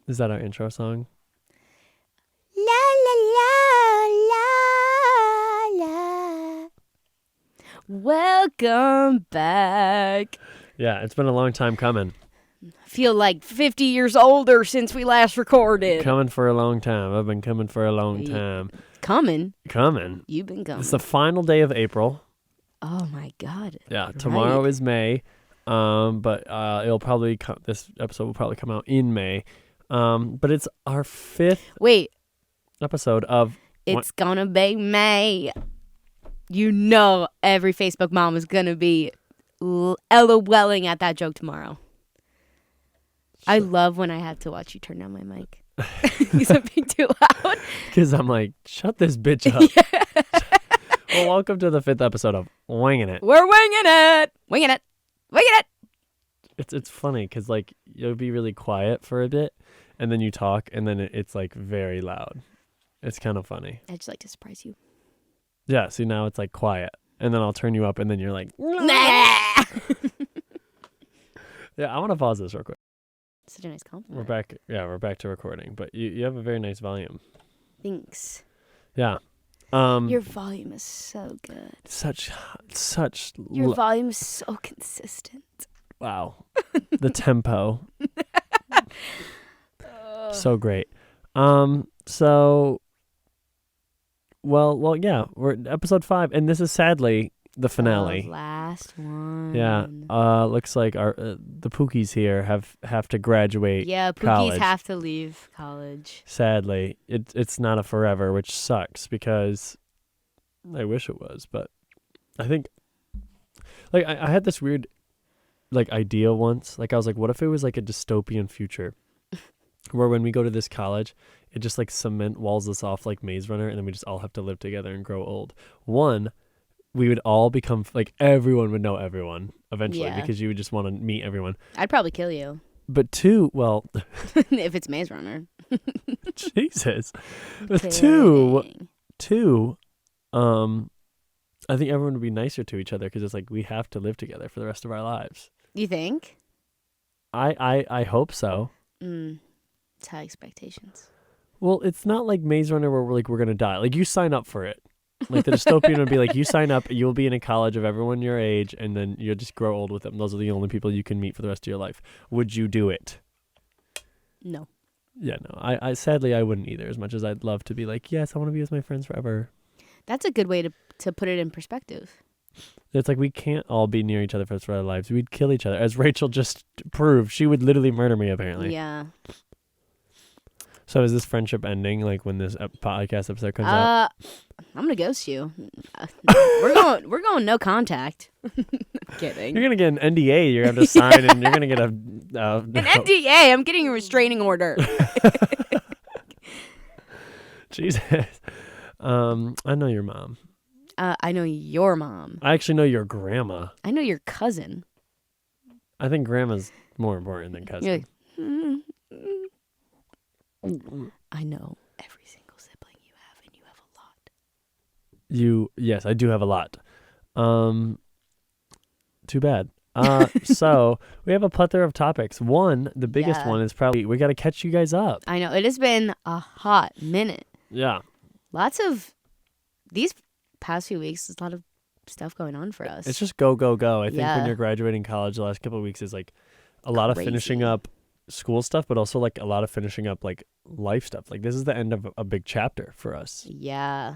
Is that our intro song? La la la la la. Welcome back. Yeah, it's been a long time coming. I feel like 50 years older since we last recorded. Coming for a long time. I've been coming for a long time. Coming? Coming. You've been coming. It's the final day of April. Oh my God. Yeah, tomorrow is May. But it'll probably this episode will probably come out in May. But it's our 5th episode of It's gonna be May. You know every Facebook mom is gonna be LOLing at that joke tomorrow. I love when I have to watch you turn down my mic. Because I'm being too loud. Because I'm like, shut this bitch up. Yeah. Well, welcome to the 5th episode of Wingin' It. We're winging it. Winging it. Winging it. It's funny because like you'll be really quiet for a bit and then you talk and then it's like very loud. It's kind of funny. I'd just like to surprise you. Yeah, see now it's like quiet and then I'll turn you up and then you're like, Nah. Yeah, I want to pause this real quick. Such a nice compliment. We're back. Yeah, we're back to recording, but you have a very nice volume. Thanks. Yeah. Your volume is so good. Such Your volume is so consistent. Wow. The tempo. So great. So well, yeah, we're at episode 5 and this is sadly the finale. The last one. Yeah. Looks like our the Pookies here have to graduate. Yeah, Pookies college. have to leave college. Sadly, it's not a forever, which sucks because I wish it was, but I think like I had this weird like idea once. Like I was like, what if it was like a dystopian future where when we go to this college, it just like cement walls us off like Maze Runner, and then we just all have to live together and grow old. One, we would all become like everyone would know everyone eventually because you would just want to meet everyone. I'd probably kill you. But two, well, if it's Maze Runner. Jesus. Kidding. Two, I think everyone would be nicer to each other because it's like we have to live together for the rest of our lives. You think? I hope so. It's high expectations. Well, it's not like Maze Runner where we're gonna die. Like you sign up for it. Like the dystopian would be like you sign up, you'll be in a college of everyone your age, and then you'll just grow old with them. Those are the only people you can meet for the rest of your life. Would you do it? No. Yeah, no. I sadly I wouldn't either. As much as I'd love to be like, yes, I want to be with my friends forever. That's a good way to put it in perspective. It's like we can't all be near each other for the rest of our lives. We'd kill each other, as Rachel just proved. She would literally murder me, apparently. Yeah. So is this friendship ending? Like when this podcast episode comes out? I'm gonna ghost you. We're going no contact. Kidding. You're gonna get an NDA. You're gonna have to sign, and you're gonna get an NDA. I'm getting a restraining order. Jesus. I know your mom. I know your mom. I actually know your grandma. I know your cousin. I think grandma's more important than cousin. You're like, I know every single sibling you have, and you have a lot. Yes, I do have a lot. Too bad. So we have a plethora of topics. One, the biggest one is probably we got to catch you guys up. I know it has been a hot minute. Yeah. Lots of these past few weeks. There's a lot of stuff going on for us. It's just go, go, go. I think when you're graduating college, the last couple of weeks is like a lot of finishing up school stuff, but also like a lot of finishing up like life stuff. Like this is the end of a big chapter for us. Yeah.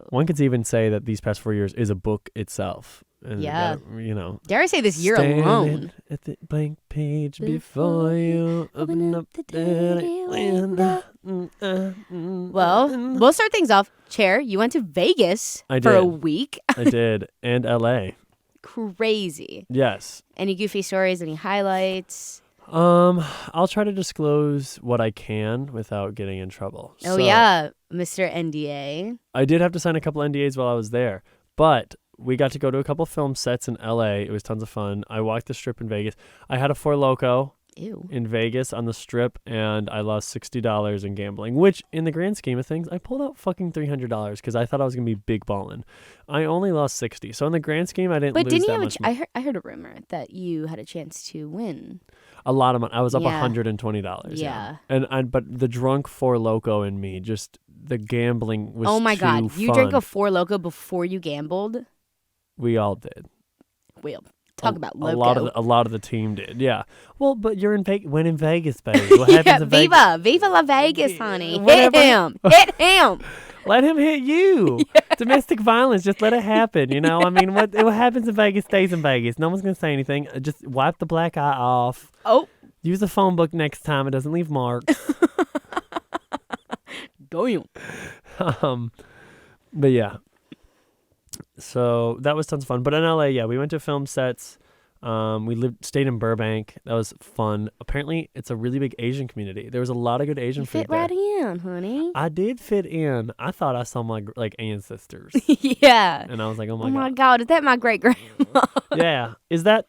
One could even say that these past 4 years is a book itself. And you know. Dare I say this year alone? At the blank page before you open up the dirty window. Well, we'll start things off. Chair, you went to Vegas for a week. I did. And LA. Crazy. Yes. Any goofy stories? Any highlights? I'll try to disclose what I can without getting in trouble. Oh, yeah, Mr. NDA. I did have to sign a couple NDAs while I was there, but we got to go to a couple film sets in LA. It was tons of fun. I walked the strip in Vegas. I had a Four Loko. Ew. in Vegas on the Strip, and I lost $60 in gambling. Which, in the grand scheme of things, I pulled out fucking $300 because I thought I was gonna be big ballin'. I only lost 60, so in the grand scheme, I didn't But lose didn't you that have much money. I heard a rumor that you had a chance to win. A lot of money. I was up Yeah. $120. Yeah. And but the drunk Four Loco in me, just the gambling was Oh my too God. You fun. drank a Four Loco before you gambled? We all did. Well, talk about A loco. lot of the team did. Yeah. Well, but you're in Vegas. When in Vegas, baby. What happens in Vegas? Viva La Vegas, honey. Whatever. Hit him. Hit him. Let him hit you. Domestic violence, just let it happen. You know, I mean, what happens in Vegas stays in Vegas. No one's gonna say anything. Just wipe the black eye off. Oh. Use a phone book next time. It doesn't leave marks. Damn. But yeah. So that was tons of fun. But in LA, yeah, we went to film sets. Stayed in Burbank. That was fun. Apparently, it's a really big Asian community. There was a lot of good Asian You food fit there. right in, honey. I did fit in. I thought I saw my ancestors, Yeah. and I was like, oh Oh my my God, is that my great grandma? yeah. Is that?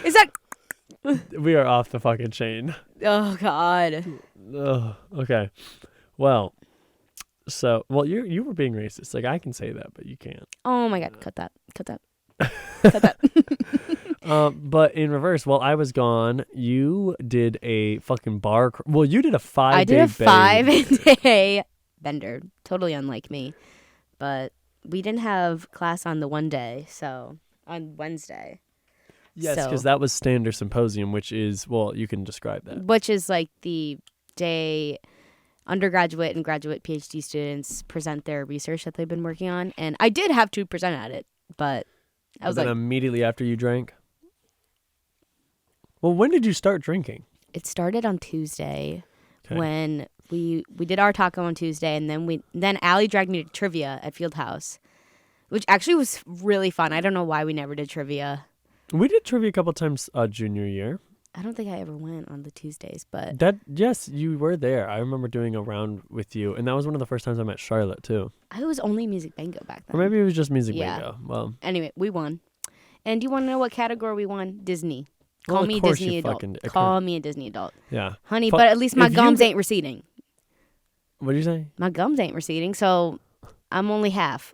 Is that? We are off the fucking chain. Oh God. Ugh, okay. Well, you were being racist. Like I can say that, but you can't. Oh my God. Cut that. Cut that. Cut that. But in reverse, while I was gone, you did a fucking you did a 5 day. I did a bend. 5-day bender. Totally unlike me, but we didn't have class on the one day, so on Wednesday. Yes, So- because that was Stander Symposium, which is, well, you can describe that. Which is like the day undergraduate and graduate PhD students present their research that they've been working on. And I did have to present at it, but I was then like, immediately after you drank? Well, when did you start drinking? it started on Tuesday Okay. when we did our taco on Tuesday, and then Allie dragged me to trivia at Fieldhouse, which actually was really fun. I don't know why we never did trivia. We did trivia a couple times junior year. I don't think I ever went on the Tuesdays, but Yes, you were there. I remember doing a round with you, and that was one of the first times I met Charlotte too. I was only music bingo back then. Or maybe it was just music Yeah. bingo. Well, Anyway, we won. And do you want to know what category we won? Disney. Well, Call of me a course Disney you adult. fucking- Call me a Disney adult. yeah. Honey, Fu- but at least my if you gums g- ain't receding. What did you say? My gums ain't receding, so I'm only half.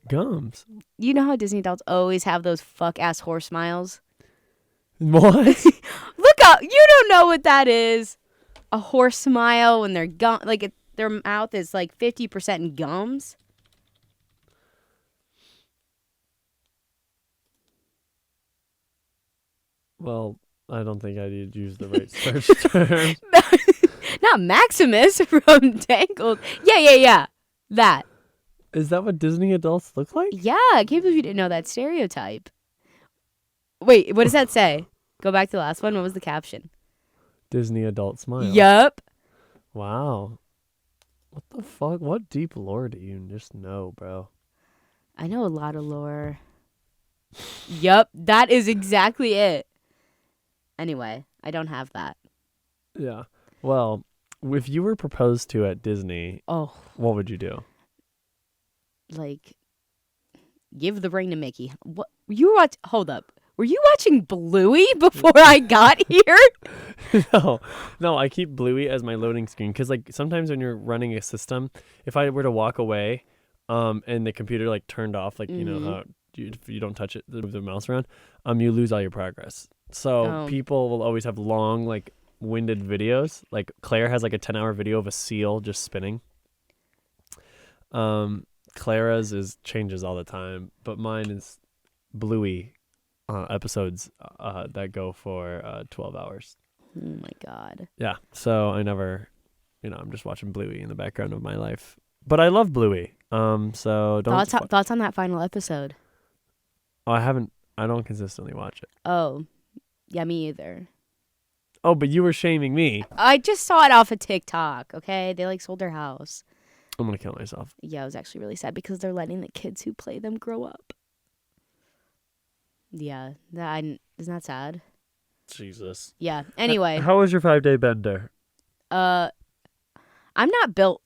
Gums. You know how Disney adults always have those fuck-ass horse smiles? What? Look up. You don't know what that is. A horse smile when their their mouth is like 50% in gums. Well, I don't think I did use the right search term. Not Maximus from Tangled. Yeah. That. Is that what Disney adults look like? Yeah, I can't believe you didn't know that stereotype. Wait, what does that say? Go back to the last one. What was the caption? Disney adult smile. Yup. Wow. What the fuck? What deep lore do you just know, bro? I know a lot of lore. Yup, that is exactly it. Anyway, I don't have that. Yeah. Well, if you were proposed to at Disney, Oh, what would you do? like, give the ring to Mickey. What you were hold up. Were you watching Bluey before I got here? No, I keep Bluey as my loading screen because, like, sometimes when you're running a system, if I were to walk away, and the computer like turned off, like you know how if you don't touch it, move the mouse around, you lose all your progress. So people will always have long, like, winded videos. Like Claire has like a 10-hour video of a seal just spinning. Clara's changes all the time, but mine is Bluey episodes that go for 12 hours. Oh my God. Yeah, so I never, I'm just watching Bluey in the background of my life. But I love Bluey. So don't Thoughts on that final episode? I don't consistently watch it. Oh, yeah, me either. Oh, but you were shaming me. I just saw it off of TikTok. Okay, they like sold their house. I'm gonna kill myself. Yeah, it was actually really sad because they're letting the kids who play them grow up. Yeah, isn't that sad? Jesus. Yeah. Anyway, How was your 5-day bender? I'm not built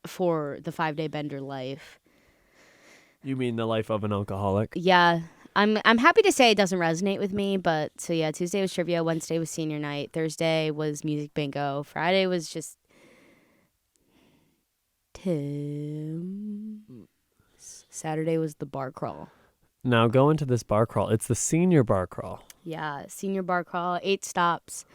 for the 5-day bender life. You mean the life of an alcoholic? Yeah. I'm happy to say it doesn't resonate with me, but so yeah, Tuesday was trivia, Wednesday was senior night, Thursday was music bingo, Friday was just Tim. Saturday was the bar crawl. Now go into this bar crawl. It's the senior bar crawl. Yeah, senior bar crawl, 8 stops.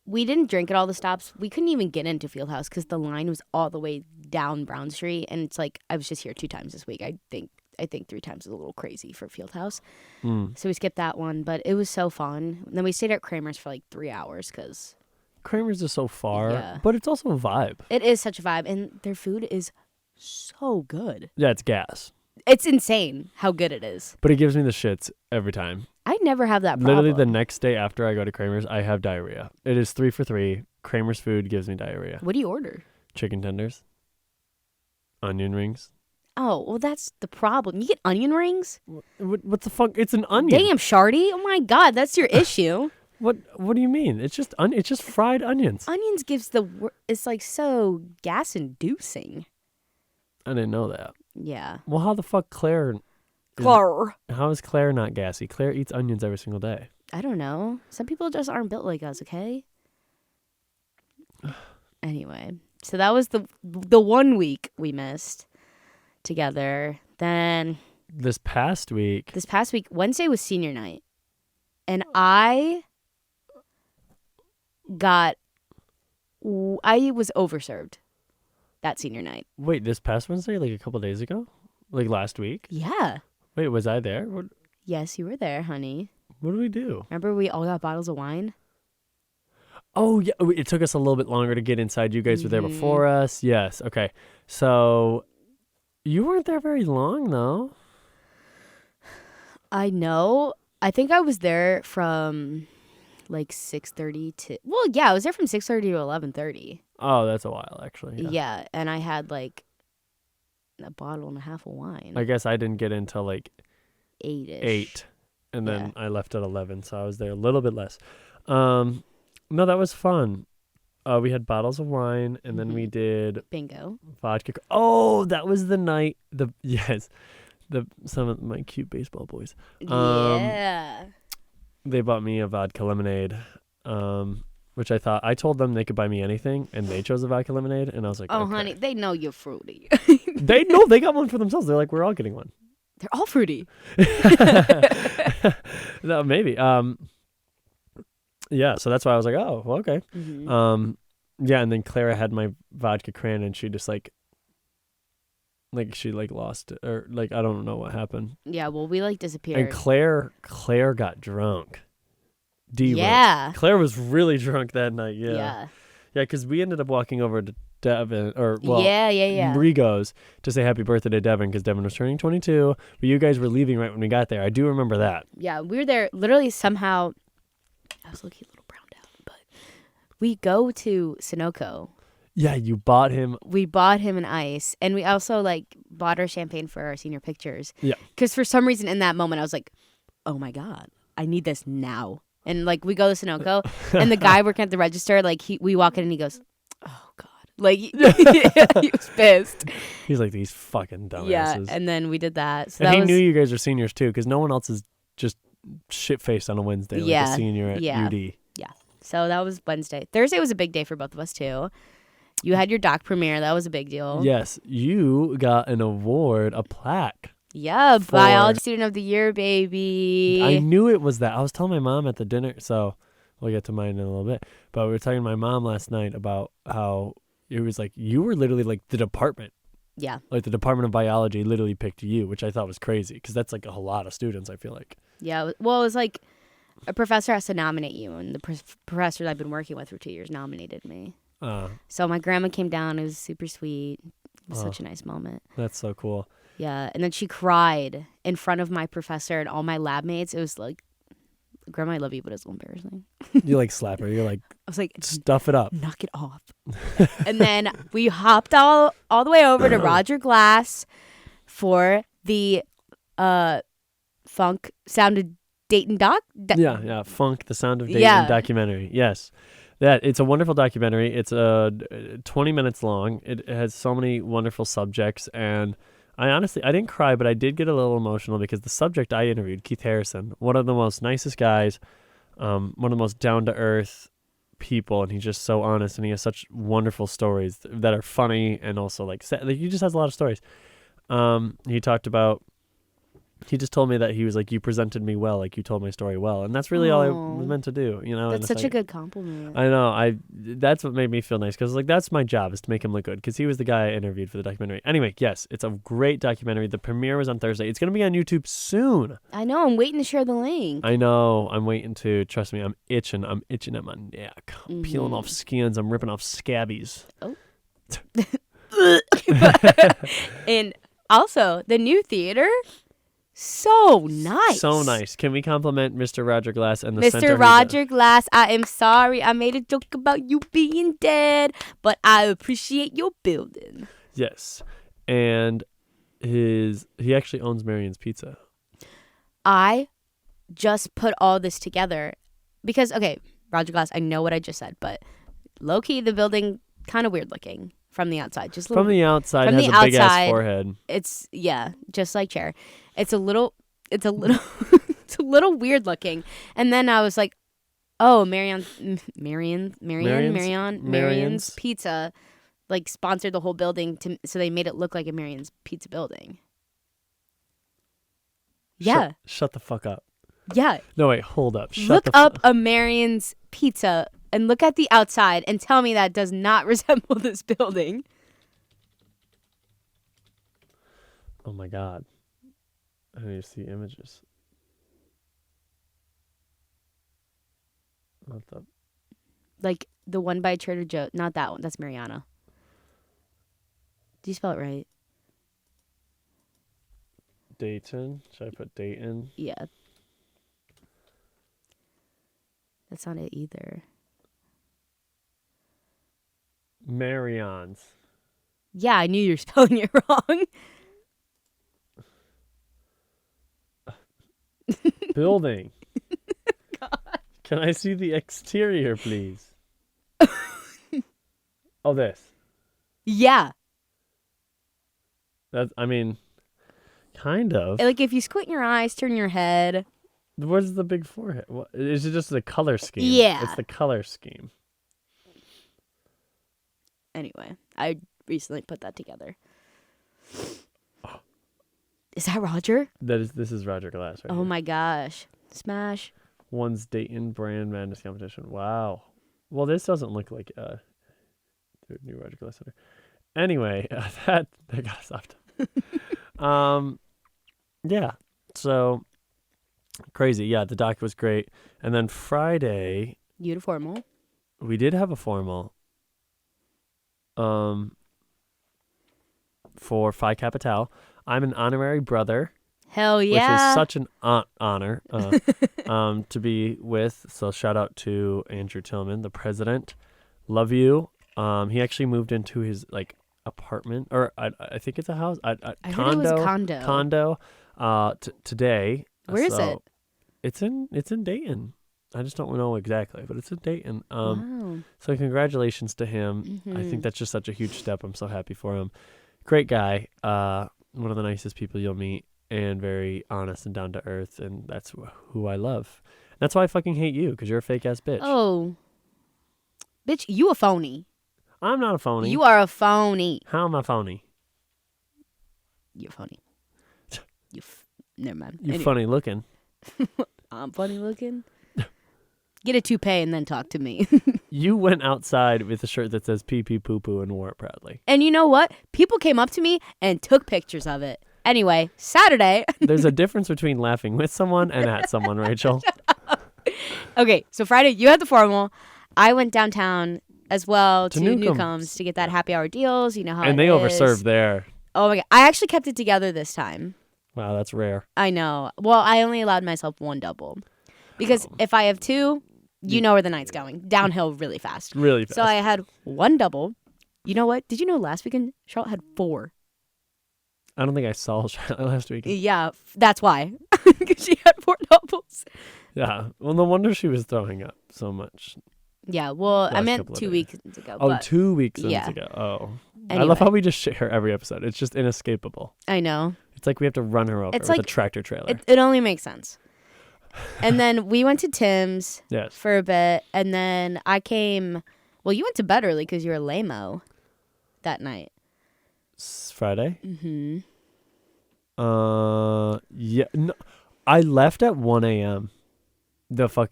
We didn't drink at all the stops. We couldn't even get into Fieldhouse because the line was all the way down Brown Street, and it's like I was just here 2 times this week. I think 3 times is a little crazy for Fieldhouse. So we skipped that one, but it was so fun. And then we stayed at Kramer's for like 3 hours because Kramer's is so far, Yeah. but it's also a vibe. it is such a vibe, and their food is so good. Yeah, it's gas, It's insane how good it is. but it gives me the shits every time. I never have that problem. Literally the next day after I go to Kramer's, I have diarrhea. It is 3 for 3. Kramer's food gives me diarrhea. What do you order? Chicken tenders, onion rings. Oh, well, that's the problem. You get onion rings? What the fuck? It's an onion. Damn, Shardy. Oh my God, that's your issue. What do you mean? It's just it's just fried onions. Onions gives it's like so gas inducing. I didn't know that. Yeah. Well, how the fuck Claire? How is Claire not gassy? Claire eats onions every single day. I don't know. Some people just aren't built like us, okay? Anyway, so that was the 1 week we missed together. Then This past week, Wednesday was senior night. And I was overserved that senior night. wait, this past Wednesday, like a couple days ago, like last week. Yeah. Wait, was I there? What Yes, you were there, honey. did we do? Remember we all got bottles of wine? Oh yeah, it took us a little bit longer to get inside. You guys were there before us. Yes. Okay. So you weren't there very long though. I know. I think I was there from like 6:30 to I was there from 6:30 to 11:30. Oh, that's a while actually. Yeah, and I had like a bottle and a half of wine. I guess I didn't get in till like 8-ish. 8, and then I left at 11, so I was there a little bit less. No, that was fun. We had bottles of wine, and then we did Bingo. vodka. Oh, that was the night. Some of my cute baseball boys. Yeah. They bought me a vodka lemonade, which I told them they could buy me anything, and they chose a vodka lemonade, and I was like, Oh, okay. honey, they know you're fruity. They got one for themselves. They're like, we're all getting one. They're all fruity. No, maybe. Yeah, so that's why I was like, oh, well, okay. Yeah, and then Clara had my vodka cran, and she just like she lost it, or like I don't know what happened. Yeah, well, we like disappeared. And Claire got drunk. Yeah. Claire was really drunk that night. Yeah. Yeah. Yeah, because we ended up walking over to Devin, Yeah. Marie goes to say happy birthday to Devin because Devin was turning 22, but you guys were leaving right when we got there. I do remember that. Yeah, we were there literally somehow. I was looking a little browned out, but we go to Sunoco. Yeah, you bought him. We bought him an ice, and we also bought our champagne for our senior pictures. Yeah. Because for some reason in that moment I was like, oh my God, I need this now. And we go to Sunoco, and the guy working at the register, we walk in and he goes, oh God. He was pissed. He's like, these fucking dumbasses. Yeah, and then we did that. So and that he was, knew you guys were seniors too, because no one else is just shit-faced on a Wednesday like a senior at UD. Yeah. So that was Wednesday. Thursday was a big day for both of us too. You had your doc premiere. That was a big deal. Yes, you got an award, a plaque. Yeah, biology student of the year, baby. I knew it was that. I was telling my mom at the dinner, so we'll get to mine in a little bit. But we were talking to my mom last night about how it was like you were literally like the department. Yeah. Like the Department of Biology literally picked you, which I thought was crazy because that's like a whole lot of students, I feel like. Yeah. Well, it was like a professor has to nominate you, and the professor that I've been working with for 2 years nominated me. So my grandma came down. It was super sweet. It was such a nice moment. That's so cool. Yeah. And then she cried in front of my professor and all my lab mates. It was like, Grandma, I love you, but it's a little embarrassing. You slap her. You're like, I was like, stuff it up. Knock it off. And then we hopped all the way over to Roger Glass for the Funk Sound of Dayton doc. Yeah. Funk, the Sound of Dayton documentary. Yes. It's a wonderful documentary. It's 20 minutes long. It has so many wonderful subjects, and I didn't cry, but I did get a little emotional because the subject I interviewed, Keith Harrison, one of the most nicest guys, one of the most down to earth people, and he's just so honest, and he has such wonderful stories that are funny and also like sad. Like, he just has a lot of stories. He just told me that he was like, you presented me well, like you told my story well, and that's really all I was meant to do, you know. That's such like, a good compliment. I know. That's what made me feel nice, because like that's my job, is to make him look good, because he was the guy I interviewed for the documentary. Anyway, yes, it's a great documentary. The premiere was on Thursday. It's gonna be on YouTube soon. I know. I'm waiting to share the link. I know. I'm waiting to. Trust me. I'm itching. I'm itching at my neck. I'm peeling off skins. I'm ripping off scabbies. Oh. And also the new theater. So nice. So nice. Can we compliment Mr. Roger Glass and the center? Mr. Roger Glass, I am sorry I made a joke about you being dead, but I appreciate your building. Yes. And he actually owns Marion's Pizza. I just put all this together because, okay, Roger Glass, I know what I just said, but low-key, the building, kind of weird looking from the outside. Just from the outside, it has a big-ass forehead. It's, yeah, just like Cher. It's a little it's a little weird looking. And then I was like, oh, Marion's Pizza like sponsored the whole building so they made it look like a Marion's Pizza building. Yeah. Shut the fuck up. Yeah. No, wait, hold up. Look up a Marion's Pizza and look at the outside and tell me that does not resemble this building. Oh my God. I need to see images. What the? Like the one by Trader Joe. Not that one. That's Mariana. Do you spell it right? Dayton. Should I put Dayton? Yeah. That's not it either. Marion's. Yeah, I knew you were spelling it wrong. Building. God. Can I see the exterior, please? Oh, this. Yeah. That's, I mean, kind of. Like if you squint your eyes, turn your head. Where's the big forehead? What, is it just the color scheme? Yeah. It's the color scheme. Anyway, I recently put that together. Is that Roger? This is Roger Glass right Oh here. my gosh. Smash. One's Dayton Brand Madness Competition. Wow. Well, this doesn't look like the new Roger Glass Center. Anyway, that got stopped. Yeah. So crazy. Yeah, the doc was great. And then Friday, You had a formal. we did have a formal. For Phi Kappa Tau. I'm an honorary brother. Hell yeah. Which is such an honor to be with. So shout out to Andrew Tillman, the president. Love you. He actually moved into his like apartment, or I think it's a house. I heard it was condo. Today. Where is it? It's in Dayton. I just don't know exactly, but it's in Dayton. Wow. So congratulations to him. Mm-hmm. I think that's just such a huge step. I'm so happy for him. Great guy. One of the nicest people you'll meet, and very honest and down to earth, and that's who I love. That's why I fucking hate you, because you're a fake ass bitch. Oh. Bitch, you a phony. I'm not a phony. You are a phony. How am I phony? You're phony. Never mind. You Anyway. funny looking. I'm funny looking. Get a toupee and then talk to me. You went outside with a shirt that says pee pee poo poo and wore it proudly. And you know what? People came up to me and took pictures of it. Anyway, Saturday. There's a difference between laughing with someone and at someone, Rachel. Okay, so Friday, you had the formal. I went downtown as well to Newcombs. Newcombs to get that happy hour deals. You know how And they overserved there. Oh my God. I actually kept it together this time. Wow, that's rare. I know. Well, I only allowed myself one double. Because if I have two, you know where the night's going. Downhill really fast. Really fast. So I had one double. You know what? Did you know last weekend Charlotte had 4? I don't think I saw Charlotte last week. Yeah, that's why. Because she had 4 doubles. Yeah. Well, no wonder she was throwing up so much. Yeah, well, I Last meant couple of 2 days. weeks ago. Oh, but 2 weeks yeah. ago. Oh. I Anyway. love how we just share every episode. It's just inescapable. I know. It's like we have to run her over It's with a like- tractor trailer. It only makes sense. And then we went to Tim's Yes. for a bit, and then I came. Well, you went to bed early because you were lame-o that night. Friday? Mm-hmm. Yeah. No, I left at 1 a.m. Rigos?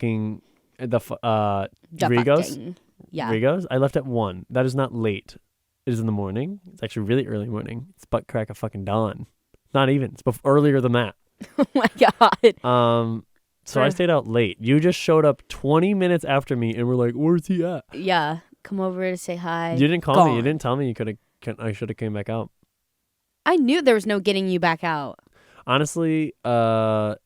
Yeah. Rigos? I left at 1. That is not late. It is in the morning. It's actually really early morning. It's butt crack of fucking dawn. Not even. It's earlier than that. Oh my god. So I stayed out late. You just showed up 20 minutes after me and were like, where's he at? Yeah. Come over to say hi. You didn't call me. You Gone. didn't tell me I should have came back out. I knew there was no getting you back out. Honestly, so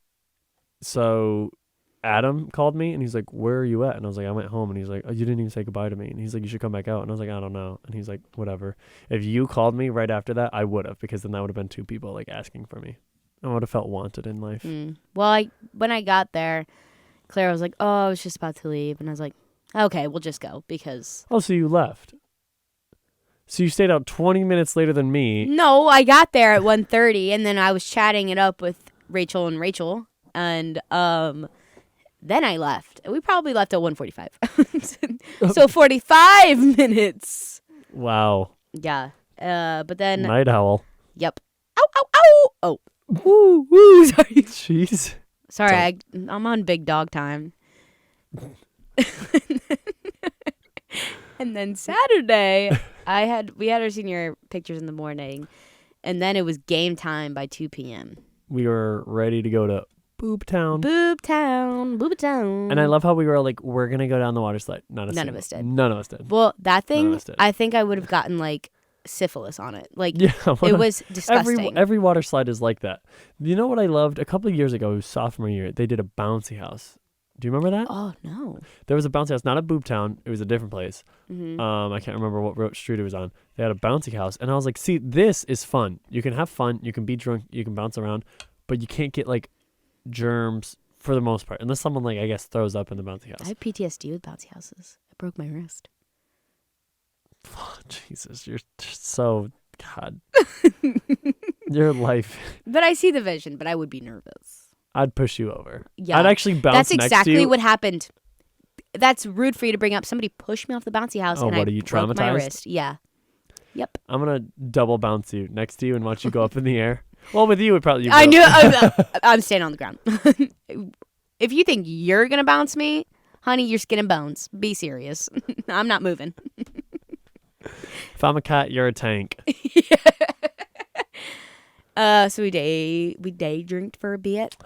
Adam called me and he's like, where are you at? And I was like, I went home. And he's like, oh, you didn't even say goodbye to me. And he's like, you should come back out. And I was like, I don't know. And he's like, whatever. If you called me right after that, I would have, because then that would have been 2 people like asking for me. I would have felt wanted in life. Well, when I got there, Claire was like, oh, I was just about to leave. And I was like, okay, we'll just go because... Oh, so you left. So you stayed out 20 minutes later than me. No, I got there at 1:30, and then I was chatting it up with Rachel. And then I left. We probably left at 1:45. So 45 minutes. Wow. Yeah. But then... Night owl. Yep. Ow, ow, ow! Oh. Woo, woo, sorry. Jeez. Sorry, I'm on big dog time. And then Saturday, we had our senior pictures in the morning, and then it was game time by 2 p.m. We were ready to go to Boob Town. Boob Town. And I love how we were like, we're going to go down the water slide. None of us did. None of us did. Well, that None of thing, us did. I think I would have gotten like syphilis on it. Like, Yeah, it was disgusting. Every water slide is like that. You know what I loved? A couple of years ago, sophomore year, they did a bouncy house. Do you remember that? Oh, no. There was a bouncy house, not at Boob Town. It was a different place. Mm-hmm. I can't remember what street it was on. They had a bouncy house. And I was like, see, this is fun. You can have fun. You can be drunk. You can bounce around. But you can't get, like, germs for the most part. Unless someone, like, I guess, throws up in the bouncy I house. have PTSD with bouncy houses. I broke my wrist. Oh, Jesus, you're so... God. Your life. But I see the vision, but I would be nervous. I'd push you over. Yeah. I'd actually bounce That's next to exactly you. what happened. That's rude for you to bring up. Somebody pushed me off the bouncy house Oh, and what, I are you broke my traumatized? wrist. Yeah. Yep. I'm going to double bounce you next to you and watch you go up in the air. Well, with you, it probably... I knew. I'm staying on the ground. If you think you're going to bounce me, honey, you're skin and bones. Be serious. I'm not moving. If I'm a cat, you're a tank. So we day drinked for a bit.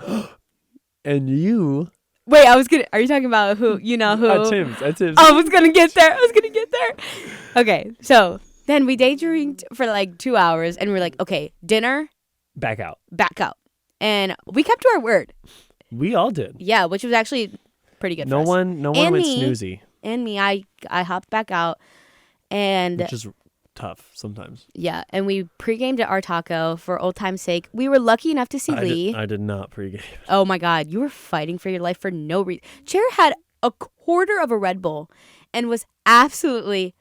And you... Wait, are you talking about who, you know who? At Tim's. I was gonna get there. Okay, so then we day drinked for like 2 hours, and we're like, okay, dinner, Back out. back out. And we kept to our word. We all did. Yeah, which was actually pretty good No for us. one And went me. snoozy, And me, I hopped back out, and which is tough sometimes. yeah, and we pre-gamed at our taco for old time's sake. We were lucky enough to see Lee. I did not pregame. Oh my God, you were fighting for your life for no reason. Chair had a quarter of a Red Bull and was absolutely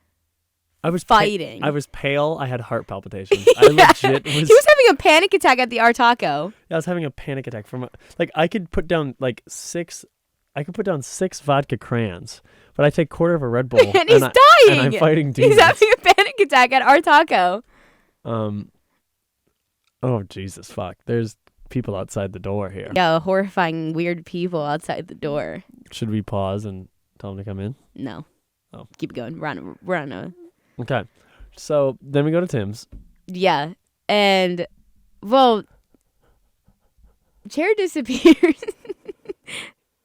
I was fighting. I was pale. I had heart palpitations. I legit was. He was having a panic attack at the Our Taco. I was having a panic attack from like I could put down like 6. I could put down 6 vodka crayons, but I take quarter of a Red Bull And he's dying. And I'm fighting demons. He's having a panic attack at Our Taco. Oh Jesus fuck! There's people outside the door here. Yeah, horrifying weird people outside the door. Should we pause and tell them to come in? No. Oh. Keep it going. We're on a... Okay. So then we go to Tim's. Yeah. And, well, Chair disappears.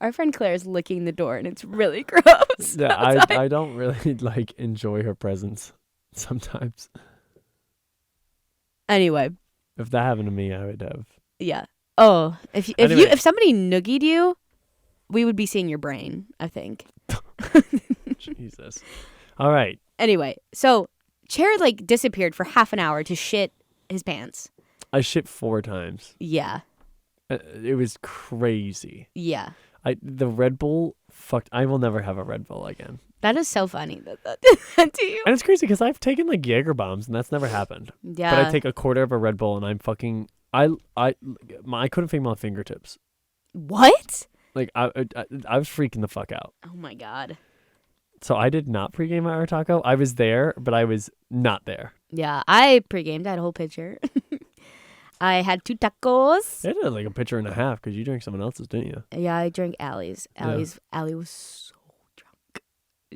Our friend Claire's licking the door, and it's really gross. Yeah, outside. I don't really like enjoy her presence sometimes. Anyway. If that happened to me, I would have. Yeah. Oh, Anyway. if somebody noogied you, we would be seeing your brain, I think. Jesus. All right. Anyway, so Chair like disappeared for half an hour to shit his pants. I shit 4 times. Yeah. It was crazy. Yeah. The Red Bull fucked. I will never have a Red Bull again. That is so funny that did that to you. And it's crazy because I've taken like Jaeger bombs and that's never happened. Yeah. But I take a quarter of a Red Bull and I'm fucking. I couldn't feel my fingertips. What? Like I was freaking the fuck out. Oh my god. So I did not pregame at our taco. I was there, but I was not there. Yeah, I pre-gamed. I had a whole pitcher. I had 2 tacos. I did like a pitcher and a half because you drank someone else's, didn't you? Yeah, I drank Allie's. Yeah. Allie was so drunk.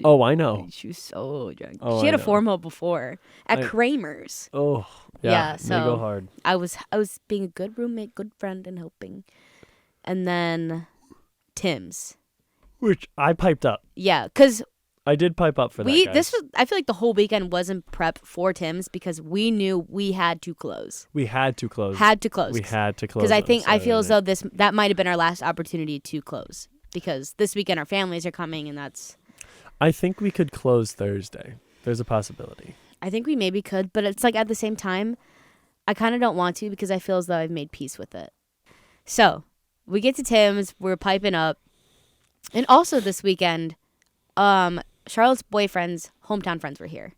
Oh, I know. She was so drunk. Oh, she had I a know. formal before at I- Kramer's. Oh, Yeah, yeah. so- They go hard. I was being a good roommate, good friend, and helping. And then Tim's. Which I piped up. Yeah, because I did pipe up for that. Guys. I feel like the whole weekend wasn't prep for Tim's because we knew we had to close. We had to close. Had to close. We had to close. Because on I feel as Saturday though that might have been our last opportunity to close because this weekend our families are coming and that's. I think we could close Thursday. There's a possibility. I think we maybe could, but it's like at the same time, I kind of don't want to because I feel as though I've made peace with it. So we get to Tim's, we're piping up, and also this weekend, Charlotte's boyfriend's hometown friends were here,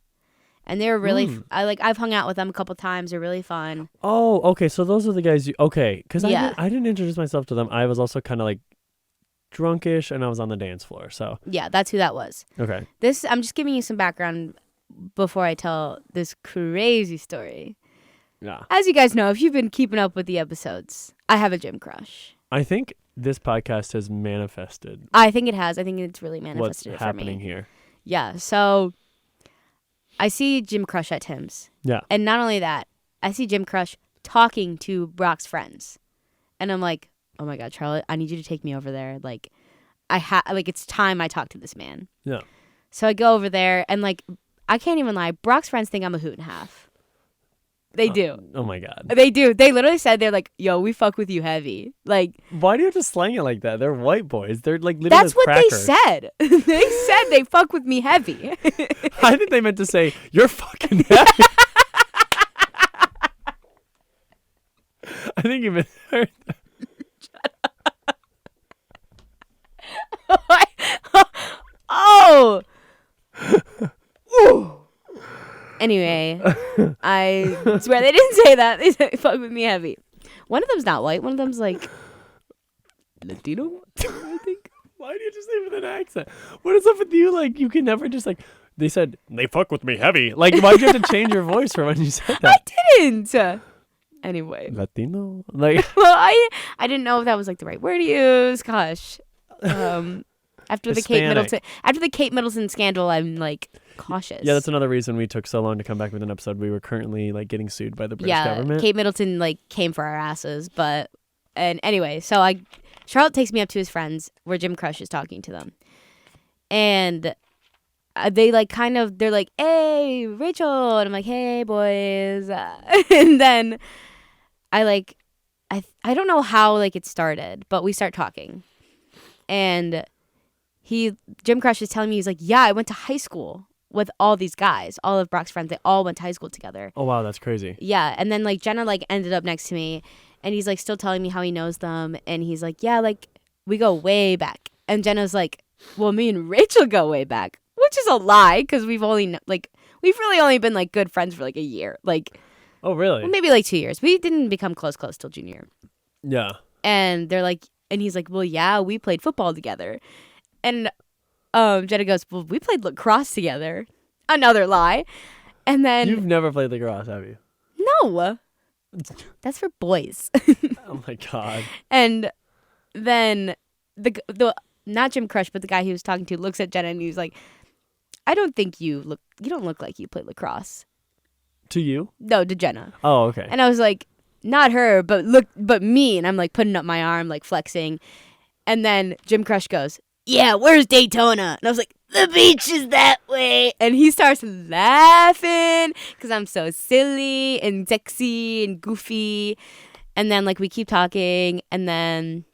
and they were really. I've hung out with them a couple times. They're really fun. Oh, okay. So those are the guys you. Okay, because Yeah. I didn't introduce myself to them. I was also kind of like drunkish, and I was on the dance floor. So Yeah, that's who that was. okay. I'm just giving you some background before I tell this crazy story. Yeah. As you guys know, if you've been keeping up with the episodes, I have a gym crush. I think this podcast has manifested I think it has. I think it's really what's manifested it for happening me. here. Yeah, so I see Jim Crush at Tim's. Yeah. And not only that, I see Jim Crush talking to Brock's friends. And I'm like, oh my God, Charlotte, I need you to take me over there. Like, it's time I talk to this man. Yeah. So I go over there and like, I can't even lie. Brock's friends think I'm a hoot and a half. They do. Oh my God. They do. They literally said, they're like, yo, we fuck with you heavy. Like, Why do you have to slang it like that? They're white boys. They're like little that's as what crackers. they said. They said they fuck with me heavy. I think they meant to say you're fucking heavy. I think you meant. Oh. Anyway, I swear they didn't say that. They said fuck with me heavy. One of them's not white. One of them's like Latino, I think. Why do you just say it with an accent? What is up with you? Like, you can never just like. They said they fuck with me heavy. Like, why'd you have to change your voice for when you said that? I didn't. Anyway, Latino. Like, well, I didn't know if that was like the right word to use. Gosh, after the Kate Middleton scandal, I'm like cautious. yeah, that's another reason we took so long to come back with an episode. We were currently like getting sued by the British government. Kate Middleton like came for our asses, and anyway, so Charlotte takes me up to his friends where Jim Crush is talking to them, and they like they're like, hey Rachel, and I'm like, hey boys, and then I don't know how like it started, but we start talking, and Jim Crush is telling me, he's like, yeah, I went to high school with all these guys, all of Brock's friends. They all went to high school together. Oh wow, that's crazy. Yeah, and then like Jenna like ended up next to me, and he's like still telling me how he knows them, and he's like, yeah, like we go way back. And Jenna's like, well, me and Rachel go way back, which is a lie because we've really only been like good friends for like a year, like Oh really? well, maybe like 2 years. We didn't become close till junior year. Yeah. And they're like, and he's like, well, yeah, we played football together. And Jenna goes, well, we played lacrosse together. Another lie. And then You've never played lacrosse, have you? no, that's for boys. Oh my God. And then the not Jim Crush, but the guy he was talking to looks at Jenna and he's like, I don't think you don't look like you play lacrosse. To you? No, to Jenna. Oh, okay. And I was like, not her, but me. And I'm like putting up my arm, like flexing. And then Jim Crush goes, yeah, where's Daytona? And I was like, the beach is that way. And he starts laughing because I'm so silly and sexy and goofy. And then like we keep talking, and then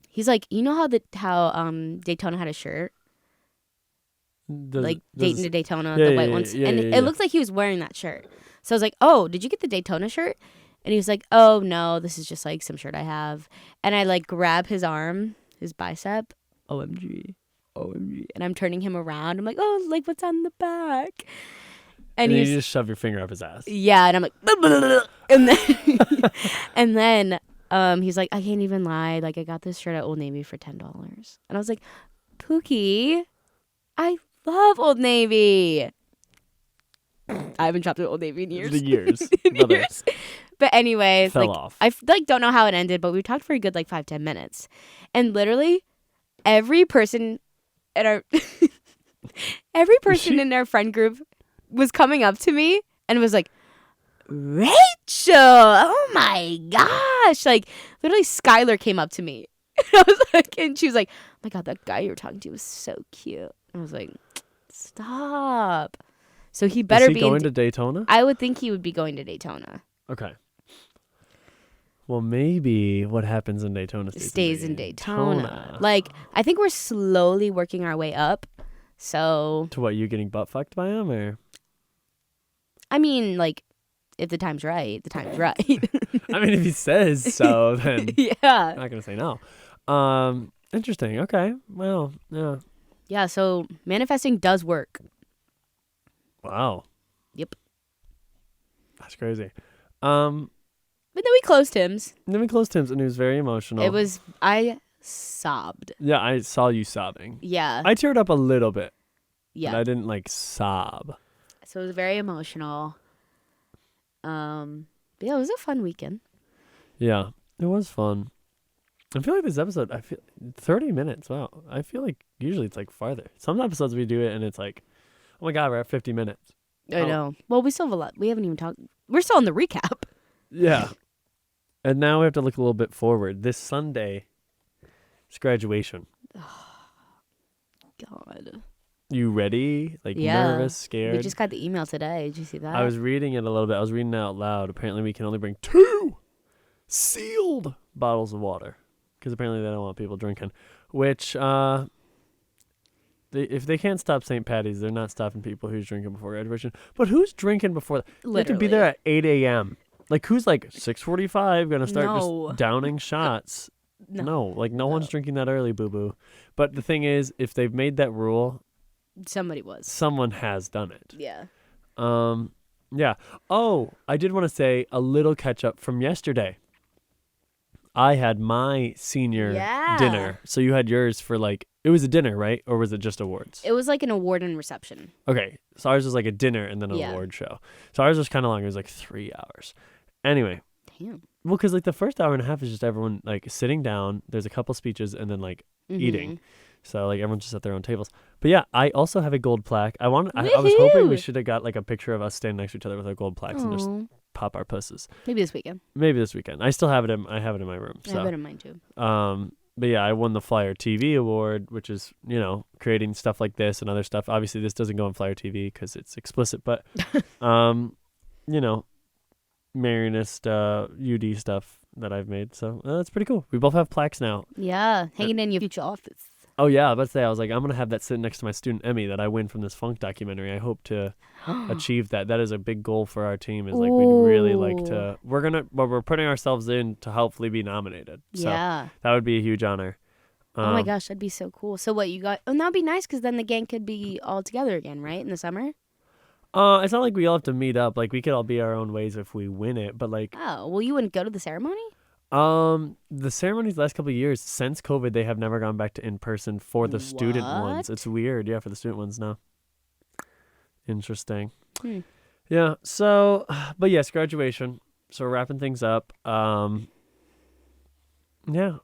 he's like, you know how Daytona had a shirt? Dayton to Daytona, the white ones. And it looked like he was wearing that shirt. So I was like, oh, did you get the Daytona shirt? And he was like, oh, no, this is just like some shirt I have. And I like grab his arm, his bicep. OMG. OMG. And I'm turning him around. I'm like, oh, like what's on the back? And then he's you just shove your finger up his ass. yeah, and I'm like, and then and then he's like, I can't even lie. Like I got this shirt at Old Navy for $10, and I was like, Pookie, I love Old Navy. I haven't shopped at Old Navy in years. The years. In years. But anyways, Fell like off. I like don't know how it ended, but we talked for a good like 5-10 minutes, and literally every person at our in our friend group was coming up to me and was like, Rachel, oh my gosh, like literally Skylar came up to me. I was like, and she was like, oh my god, that guy you were talking to was so cute. I was like, stop. So he better Is he be going to Daytona? I would think he would be going to Daytona. Okay. Well, maybe what happens in Daytona stays in Daytona. Like, I think we're slowly working our way up. So to what, you getting butt fucked by him, or? I mean, like, if the time's right, the time's right. I mean, if he says so, then yeah, I'm not gonna say no. Interesting. Okay. Well, yeah. Yeah. So manifesting does work. Wow. Yep. That's crazy. But then we closed Tim's. Then we closed Tim's, and it was very emotional. I sobbed. Yeah, I saw you sobbing. Yeah. I teared up a little bit. Yeah. But I didn't like sob. So it was very emotional. But yeah, it was a fun weekend. Yeah, it was fun. I feel like this episode, 30 minutes. Wow. I feel like usually it's like farther. Some episodes we do it and it's like, oh my God, we're at 50 minutes. I know. Well, we still have a lot. We haven't even talked. We're still on the recap. Yeah. And now we have to look a little bit forward. This Sunday, it's graduation. God. You ready? Like Yeah. nervous, scared? We just got the email today. Did you see that? I was reading it a little bit. I was reading it out loud. Apparently we can only bring 2 sealed bottles of water. Because apparently they don't want people drinking. Which, if they can't stop St. Patty's, they're not stopping people who's drinking before graduation. But who's drinking before that? You have to be there at 8 a.m. Like, who's like 6:45 going to start just downing shots? No, like no one's drinking that early, boo-boo. But the thing is, if they've made that rule, someone has done it. Yeah. Yeah. Oh, I did want to say a little catch up from yesterday. I had my senior dinner. So you had yours for like, it was a dinner, right? Or was it just awards? It was like an award and reception. Okay. So ours was like a dinner and then an award show. So ours was kind of long. It was like 3 hours. Anyway. Damn. Well, because like the first hour and a half is just everyone like sitting down. There's a couple speeches and then like eating. So like everyone's just at their own tables. But yeah, I also have a gold plaque. I was hoping we should have got like a picture of us standing next to each other with our gold plaques and just pop our pusses. Maybe this weekend. I still have it in my room. So. I have it in mine too. But yeah, I won the Flyer TV award, which is, creating stuff like this and other stuff. Obviously this doesn't go on Flyer TV because it's explicit, but Marionist UD stuff that I've made. So that's pretty cool. We both have plaques now. Yeah, hanging in your future office. Oh yeah, let's say I was like, I'm gonna have that sitting next to my student Emmy that I win from this funk documentary. I hope to achieve that. That is a big goal for our team. Is like we'd really like to. We're putting ourselves in to hopefully be nominated. So that would be a huge honor. Oh my gosh, that'd be so cool. So what you got? Oh, that'd be nice because then the gang could be all together again, right, in the summer. It's not like we all have to meet up. Like we could all be our own ways if we win it. But like, oh well, you wouldn't go to the ceremony. The ceremonies the last couple of years since COVID, they have never gone back to in person for the student ones. It's weird, yeah, for the student ones now. Interesting. Yeah. So, but yes, graduation. So we're wrapping things up. Yeah, a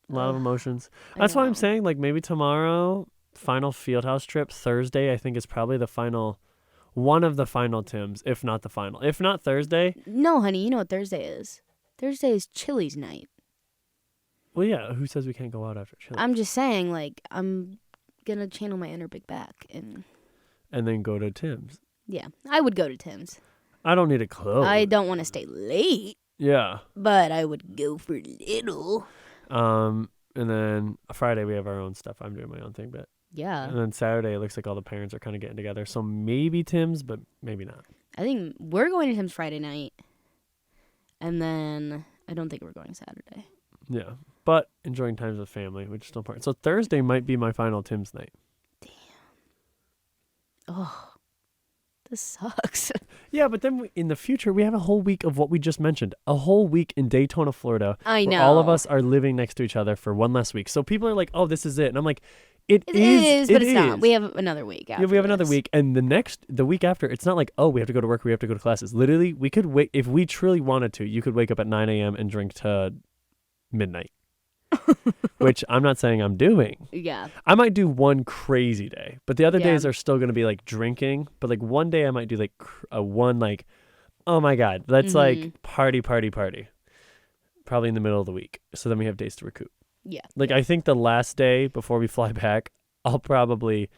lot of emotions. That's why I'm saying like maybe tomorrow, final Fieldhouse trip. Thursday, I think is probably one of the final Tims, if not the final. If not Thursday. No, honey, you know what Thursday is. Thursday is Chili's night. Well, yeah. Who says we can't go out after Chili's? I'm just saying, like, I'm gonna channel my inner big back and then go to Tim's. Yeah, I would go to Tim's. I don't need a clothes. I don't want to stay late. Yeah. But I would go for little. And then Friday we have our own stuff. I'm doing my own thing, but yeah. And then Saturday it looks like all the parents are kind of getting together. So maybe Tim's, but maybe not. I think we're going to Tim's Friday night. And then I don't think we're going Saturday. Yeah. but enjoying times with family, which is still important. So Thursday might be my final Tim's night. Oh, this sucks. Yeah, but then in the future, we have a whole week of what we just mentioned. A whole week in Daytona, Florida. I where know. all of us are living next to each other for one last week. So people are like, oh, this is it. And I'm like, it is, but it's not. We have another week after Yeah, we have another this. week. And the week after, it's not like, oh, we have to go to work, we have to go to classes. Literally, we could wait. If we truly wanted to, you could wake up at 9 a.m. and drink to midnight. Which I'm not saying I'm doing. Yeah. I might do one crazy day, but the other Yeah. days are still going to be like drinking. But like one day I might do like one like, oh my God, let's like party. Probably in the middle of the week. So then we have days to recoup. Yeah. Like I think the last day before we fly back, I'll probably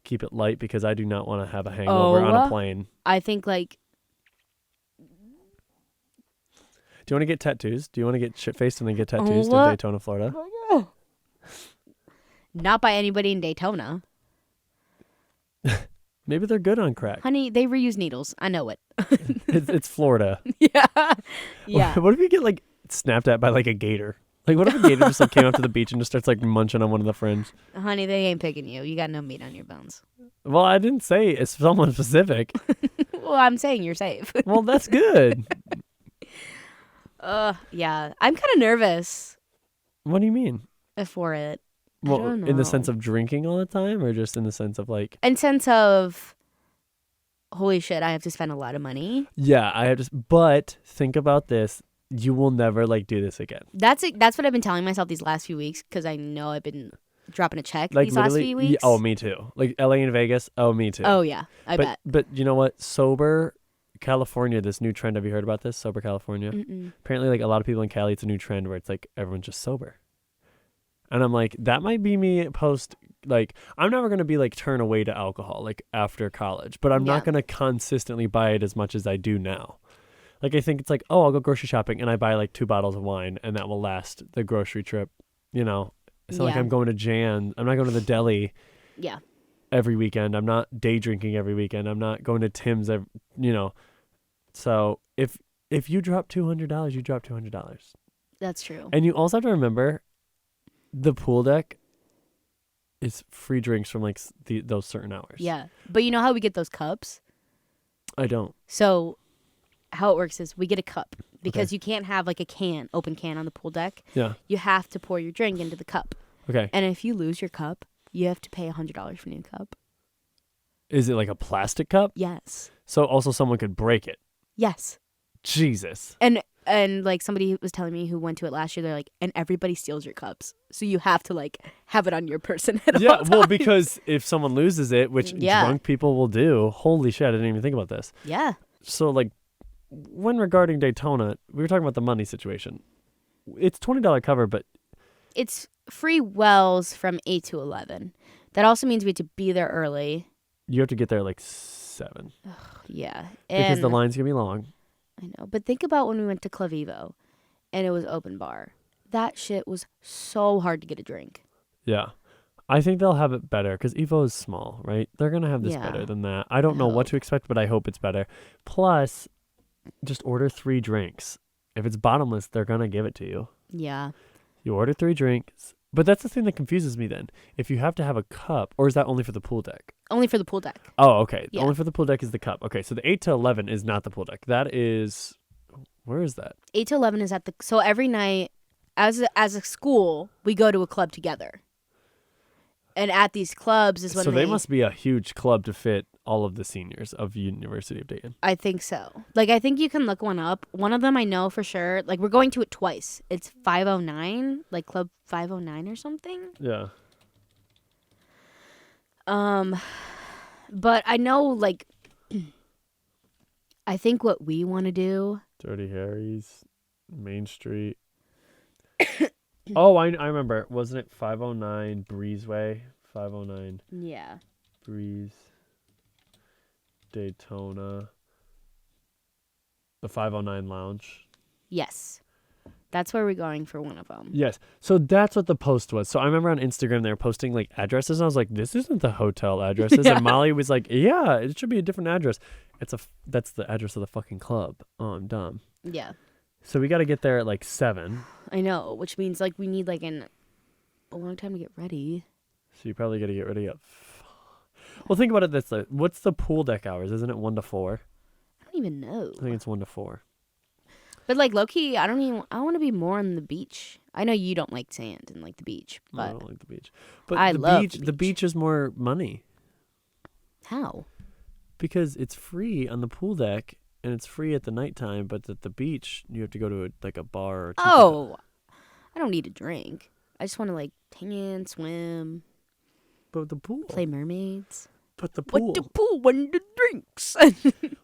keep it light because I do not want to have a hangover on a plane. I think like. Do you want to get tattoos? Do you want to get shit-faced and then get tattoos in Daytona, Florida? Not by anybody in Daytona. Maybe they're good on crack. Honey, they reuse needles. I know it. It's Florida. Yeah. Yeah. What if you get like snapped at by like a gator? Like what if a gator just like came up to the beach and just starts like munching on one of the friends? Honey, they ain't picking you. You got no meat on your bones. Well, I didn't say it's someone specific. Well, I'm saying you're safe. Well, that's good. Yeah. I'm kind of nervous What do you mean? for it. Well, don't in the know. sense of drinking all the time or just in the sense of like... In sense of, holy shit, I have to spend a lot of money. Yeah, I have just... But think about this. You will never like do this again. That's what I've been telling myself these last few weeks because I know I've been dropping a check Like these last literally, few weeks. oh, me too. Like LA and Vegas. Oh, me too. Oh, yeah. I bet. But you know what? Sober California, this new trend. Have you heard about this? Sober California. Mm-mm. Apparently, like a lot of people in Cali, it's a new trend where it's like everyone's just sober. And I'm like, that might be me post, like, I'm never going to be like turn away to alcohol like after college, but I'm not going to consistently buy it as much as I do now. Like, I think it's like, oh, I'll go grocery shopping and I buy like 2 bottles of wine and that will last the grocery trip, you know? It's not like I'm going to Jan. I'm not going to the deli every weekend. I'm not day drinking every weekend. I'm not going to Tim's, you know? So if you drop $200, you drop $200. That's true. And you also have to remember, the pool deck is free drinks from like those certain hours. Yeah. But you know how we get those cups? I don't. So how it works is we get a cup because you can't have like a open can on the pool deck. Yeah. You have to pour your drink into the cup. Okay. And if you lose your cup, you have to pay $100 for a new cup. Is it like a plastic cup? Yes. So also someone could break it. Yes. Jesus. And like somebody was telling me who went to it last year, they're like, and everybody steals your cups. So you have to like have it on your person at all times. Well, because if someone loses it, which drunk people will do, holy shit, I didn't even think about this. Yeah. So like when regarding Daytona, we were talking about the money situation. It's $20 cover, but it's free wells from 8 to 11. That also means we have to be there early. you have to get there at like 7. Yeah. Because the line's going to be long. I know. But think about when we went to Clavivo and it was open bar. That shit was so hard to get a drink. Yeah. I think they'll have it better because Evo is small, right? They're going to have this better than that. I don't know what to expect, but I hope it's better. Plus, just order 3 drinks. If it's bottomless, they're going to give it to you. Yeah. You order 3 drinks. But that's the thing that confuses me then. If you have to have a cup, or is that only for the pool deck? Only for the pool deck. Oh, okay. Yeah. Only for the pool deck is the cup. Okay, so the 8 to 11 is not the pool deck. That is, where is that? 8 to 11 is at the, so every night as a school, we go to a club together. And at these clubs is when they must be a huge club to fit all of the seniors of University of Dayton. I think so. Like, I think you can look one up. One of them I know for sure. Like, we're going to it twice. It's 509, like Club 509 or something. Yeah. But I know, like, I think what we want to do. Dirty Harry's, Main Street. Oh, I remember. Wasn't it 509 Breezeway? 509 Yeah. Breeze. Daytona. The 509 Lounge. Yes. That's where we're going for one of them. Yes. So that's what the post was. So I remember on Instagram they were posting like addresses and I was like, this isn't the hotel addresses. And Molly was like, yeah, it should be a different address. That's the address of the fucking club. Oh, I'm dumb. Yeah. So we got to get there at like 7. I know, which means like we need like a long time to get ready. So you probably got to get ready at. Well, think about it this way. What's the pool deck hours? Isn't it 1 to 4? I don't even know. I think it's 1 to 4. But like low key, I want to be more on the beach. I know you don't like sand and like the beach, No, I but don't like the beach. But I the love beach. the The beach is more money how? because it's free on the pool deck and it's free at the nighttime. But at the beach, you have to go to a bar or. Oh, I don't need a drink. I just want to like tan, swim, But the pool. play mermaids. But the pool. What the pool? When the drinks?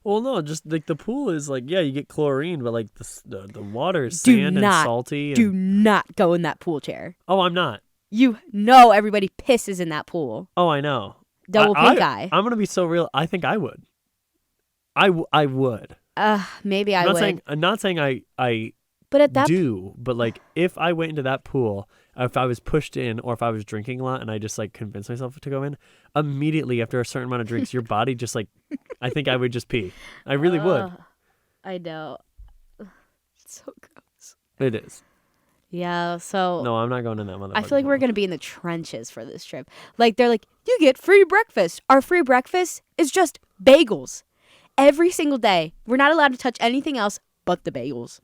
Well, no, just like the pool is like you get chlorine, but like the water is Do sand and not salty. Do And, not go in that pool chair. oh, I'm not. You know everybody pisses in that pool. Oh, I know. Double pink eye. I'm gonna be so real. I think I would. I would. Maybe I would. I'm not saying I But at that do, but like if I went into that pool, if I was pushed in, or if I was drinking a lot and I just like convinced myself to go in, immediately after a certain amount of drinks, your body just like, I think I would just pee. I really would. I know. It's so gross. It is. Yeah, so No, I'm not going in that motherfucker. I feel like we're going to be in the trenches for this trip. Like, they're like, you get free breakfast. Our free breakfast is just bagels. Every single day. We're not allowed to touch anything else but the bagels.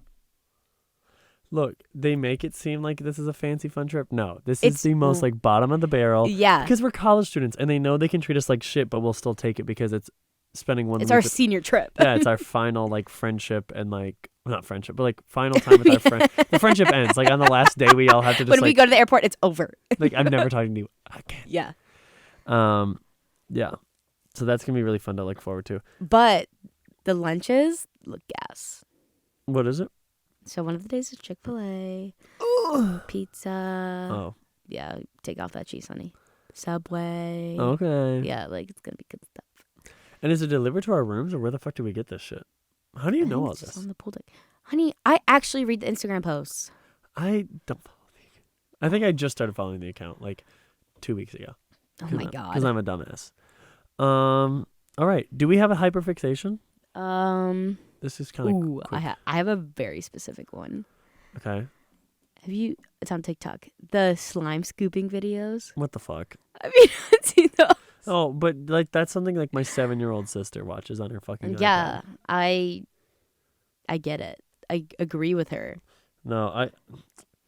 Look, they make it seem like this is a fancy fun trip. No, this It's is the most like bottom of the barrel. Yeah. Because we're college students and they know they can treat us like shit, but we'll still take it because it's spending 1 It's week. our senior trip. Yeah, it's our final like friendship and like not friendship, but like final time with our friend. The friendship ends like on the last day. We all have to just When we like, go to the airport, it's over. like I'm never talking to you again. Yeah. Yeah. So that's gonna be really fun to look forward to. But the lunches look gas. What is it? So one of the days is Chick-fil-A, pizza. Oh, Yeah, take off that cheese, honey. Subway. okay. Yeah, like it's gonna be good stuff. And is it delivered to our rooms, or where the fuck do we get this shit? How do you I know think all it's just this? on the pool deck. Honey, I actually read the Instagram posts. I don't follow the account. I think I just started following the account like 2 weeks ago. Oh my god. Because I'm a dumbass. All right. Do we have a hyperfixation? This is kind of Ooh, I have a very specific one. okay. Have you? It's on TikTok. The slime scooping videos. What the fuck? Have you not seen those? Oh, but like that's something like my 7-year-old sister watches on her fucking Yeah, iPad. I get it. I agree with her. No,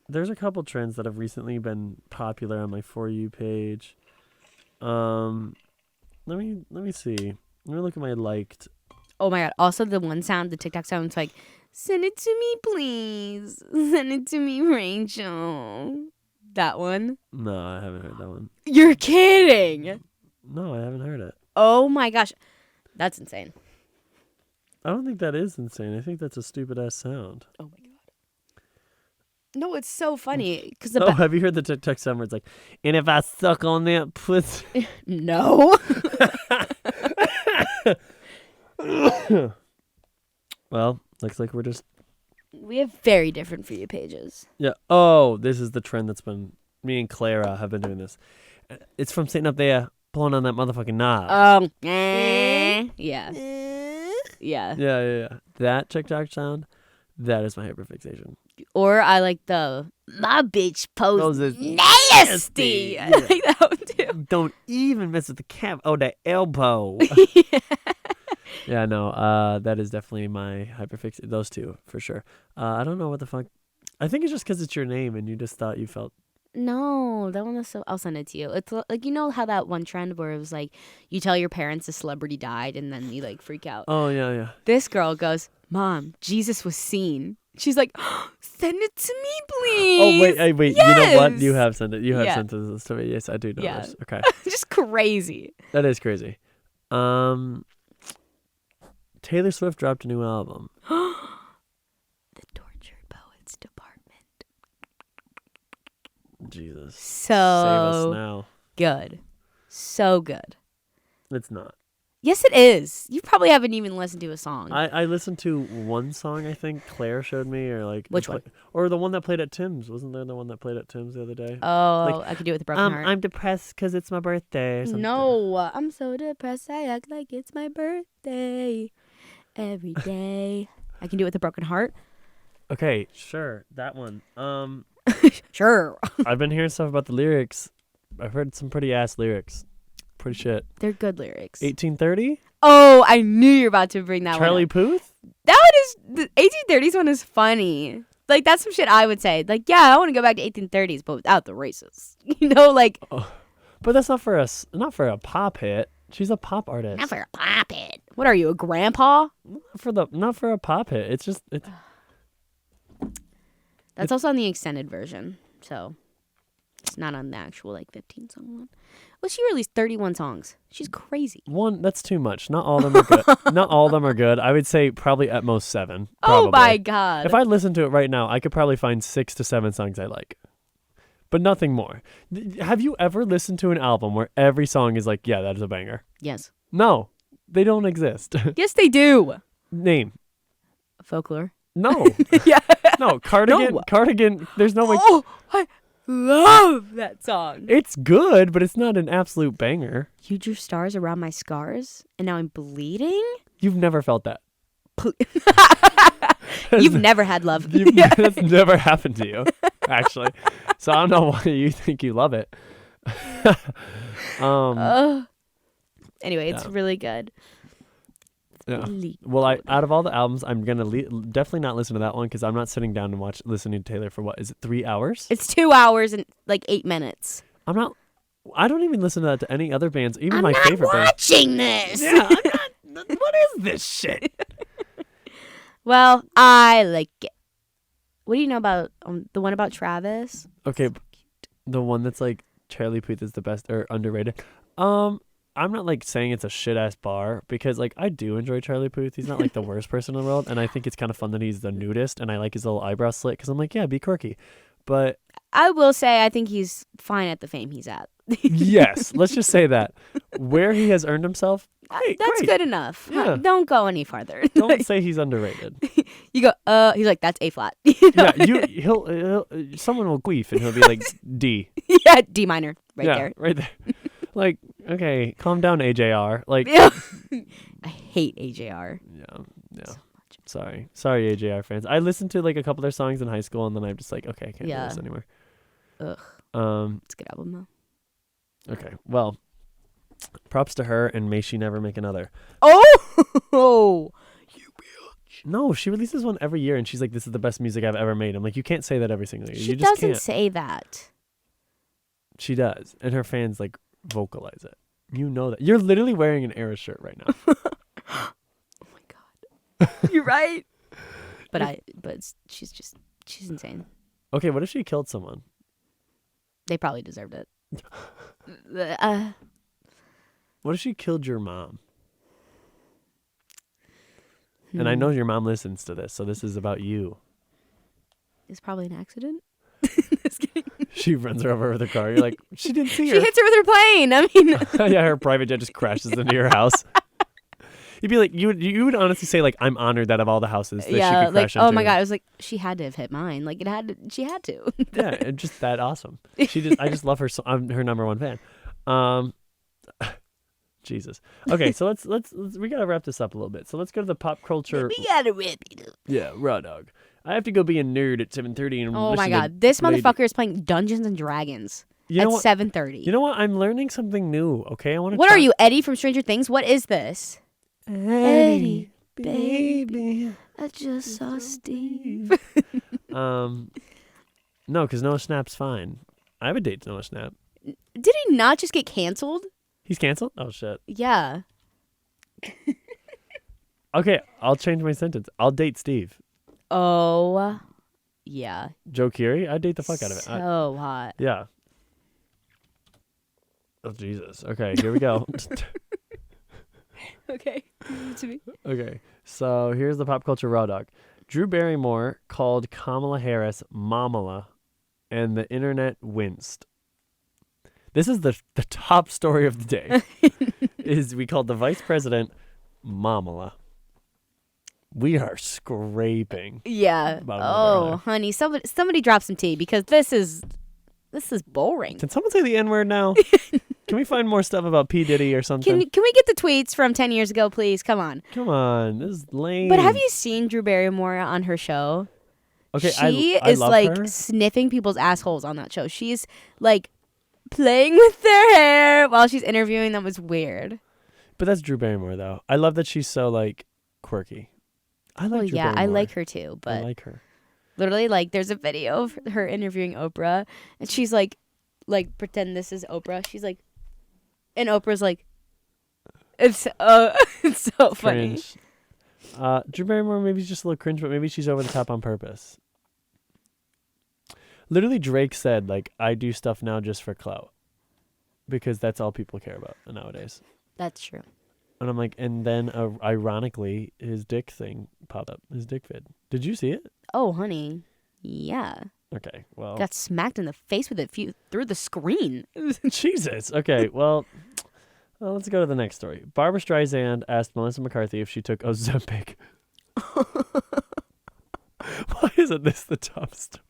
there's a couple trends that have recently been popular on my For You page. Let me see. Let me look at my liked. Oh my god. Also the TikTok sound, it's like, send it to me, please. Send it to me, Rachel. That one. No, I haven't heard that one. You're kidding. No, I haven't heard it. Oh my gosh. That's insane. I don't think that is insane. I think that's a stupid ass sound. Oh my god. No, it's so funny. Cause Oh, have you heard the TikTok sound where it's like, and if I suck on that pussy? No. Well, looks like we're just. We have very different For You pages. Yeah. Oh, this is the trend that's been. Me and Clara have been doing this. It's from sitting up there pulling on that motherfucking knob. Yeah. Yeah. Yeah. That TikTok sound, that is my hyperfixation. Or I like the my bitch pose Those is nasty. nasty. I like that one too. Don't even mess with the cap. Oh, the elbow. Yeah, no, that is definitely my hyperfixation. Those two, for sure. I don't know what the fuck. I think it's just because it's your name and you just thought you felt. No, that one was so. I'll send it to you. It's like, you know how that one trend where it was like you tell your parents a celebrity died and then you like freak out. Oh, yeah. This girl goes, "Mom, Jesus was seen." She's like, "Send it to me, please." Oh, wait. Yes! You know what? You have sent it. You have Yeah. sent this to me. Yes, I do know Yeah. this. Okay. Just crazy. That is crazy. Taylor Swift dropped a new album. The Tortured Poets Department. Jesus. So Save us now. good. So good. It's not. Yes, it is. You probably haven't even listened to a song. I listened to one song, I think Claire showed me, or like Which one? Or the one that played at Tim's. Wasn't there the one that played at Tim's the other day? Oh, I could do it with a broken heart. I'm depressed because it's my birthday or something. No, I'm so depressed. I act like it's my birthday every day. I can do it with a broken heart. Okay, sure, that one. Sure. I've been hearing stuff about the lyrics. I've heard some pretty ass lyrics. Pretty shit. They're good lyrics. 1830? Oh, I knew you were about to bring that Charlie one up. Puth? That one is, the 1830s one is funny. Like, that's some shit I would say. Like, yeah, I want to go back to 1830s, but without the races. You know, like. Oh, but that's not for a pop hit. She's a pop artist. Not for a pop hit. What are you, a grandpa? Not for a pop hit. It's just That's also on the extended version, so it's not on the actual like 15-song one. Well, she released 31 songs. She's crazy. one. That's too much. Not all of them are good. Not all of them are good. I would say probably at most 7. Probably. Oh my god! If I listened to it right now, I could probably find 6 to 7 songs I like, but nothing more. Have you ever listened to an album where every song is like, yeah, that is a banger? Yes. No, they don't exist. Yes, they do. Name. Folklore. No. Yeah. No, Cardigan. No. Cardigan. There's no way. Oh, I love that song. It's good, but it's not an absolute banger. You drew stars around my scars, and now I'm bleeding. You've never felt that. You've never had love. That's never happened to you, actually. So I don't know why you think you love it. Anyway, it's really good. Yeah. Really Well, good. out of all the albums, I'm gonna definitely not listen to that one because I'm not sitting down and listening to Taylor for what is it 3 hours? It's 2 hours and like 8 minutes. I'm not. I don't even listen to that to any other bands, even I'm my not favorite bands. watching this. Yeah, I'm not. What is this shit? Well, I like it. What do you know about the one about Travis? Okay, the one that's like Charlie Puth is the best or underrated. I'm not like saying it's a shit ass bar because like I do enjoy Charlie Puth. He's not like the worst person in the world, and I think it's kind of fun that he's the nudist, and I like his little eyebrow slit because I'm like, yeah, be quirky. But I will say I think he's fine at the fame he's at. yes, let's just say that where he has earned himself, great, That's great. good enough. Yeah. Don't go any farther. Don't say he's underrated. You go, he's like, that's A flat. You know? Yeah, he'll someone will queef and he'll be like D. Yeah, D minor, right yeah, there. right there. Like, okay, calm down, AJR. Like, I hate AJR. yeah. Sorry, AJR fans. I listened to like a couple of their songs in high school, and then I'm just like, okay, I can't do this anymore. Ugh. It's a good album though. Okay, well, props to her, and may she never make another. Oh, you bitch. No, she releases one every year, and she's like, this is the best music I've ever made. I'm like, you can't say that every single year. She You just doesn't can't. say that. She does, and her fans like vocalize it. You know that. You're literally wearing an Era shirt right now. Oh my god. You're right. She's insane. Okay, what if she killed someone? They probably deserved it. What if she killed your mom? And I know your mom listens to this, so this is about you. It's probably an accident. Just kidding. She runs her over with her car. You're like, she didn't see her. She hits her with her plane. I mean, Yeah, her private jet just crashes into your house. You'd be like, you would honestly say like, I'm honored that of all the houses that she could crash into. oh my god, I was like, she had to have hit mine. Like she had to. Yeah, and just that awesome. I just love her. So I'm her number one fan. Jesus. Okay, so let's we gotta wrap this up a little bit. So let's go to the pop culture. We gotta rip it up. Yeah, raw dog. I have to go be a nerd at 7:30 and Oh listen my to god, this Lady- motherfucker is playing Dungeons and Dragons You know at what? 7:30. You know what? I'm learning something new. Okay, I want to. What are you, Eddie from Stranger Things? What is this? Eddie, baby, I just saw Steve. No, because Noah Schnapp's fine. I have a date to Noah Schnapp. Did he not just get canceled? He's canceled? Oh, shit. Yeah. Okay, I'll change my sentence. I'll date Steve. Oh, yeah. Joe Keery? I'd date the fuck out of it. So hot. Yeah. Oh, Jesus. Okay, here we go. Okay. To me. Okay, so here's the pop culture raw dog. Drew Barrymore called Kamala Harris Mamala, and the internet winced. This is the top story of the day. Is we called the vice president Mamala. We are scraping. Yeah. Bottom of our Oh, honey, somebody drop some tea because this is boring. Can someone say the N-word now? Can we find more stuff about P. Diddy or something? Can we get the tweets from 10 years ago, please? Come on. Come on, this is lame. But have you seen Drew Barrymore on her show? Okay, She I is love like her. sniffing people's assholes on that show. She's like playing with their hair while she's interviewing them. It's weird. But that's Drew Barrymore, though. I love that she's so, like, quirky. I like Well, Drew yeah, I Barrymore. like her too, I but like her. literally, like, there's a video of her interviewing Oprah, and she's like, pretend this is Oprah. She's like, and Oprah's like, it's it's so funny. Cringe. Drew Barrymore maybe is just a little cringe, but maybe she's over the top on purpose. Literally, Drake said, like, I do stuff now just for clout. Because that's all people care about nowadays. That's true. And I'm like, and then ironically, his dick thing popped up. His dick vid. Did you see it? Oh, honey, yeah, Okay, well. got smacked in the face with it through the screen. Jesus. Okay, well, let's go to the next story. Barbra Streisand asked Melissa McCarthy if she took Ozempic. Why isn't this the top story?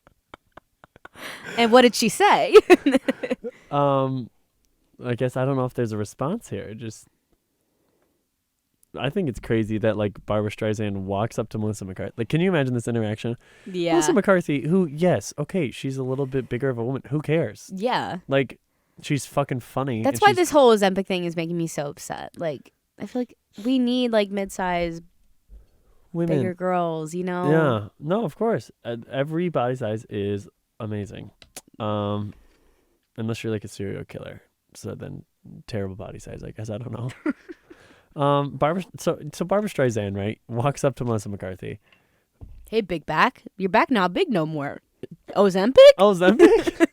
And what did she say? I guess I don't know if there's a response here. I think it's crazy that like Barbra Streisand walks up to Melissa McCarthy. Like, can you imagine this interaction? Yeah. Melissa McCarthy, who, yes, okay, she's a little bit bigger of a woman. Who cares? Yeah. Like, she's fucking funny. That's and why she's- this whole Ozempic thing is making me so upset. Like, I feel like we need like mid-size, women. bigger girls, you know? Yeah. No, of course. Every body size is amazing. Unless you're like a serial killer. So then terrible body size, I guess. I don't know. Barbra Streisand, right, walks up to Melissa McCarthy. Hey, big back. Your back not big no more. Ozempic? Ozempic?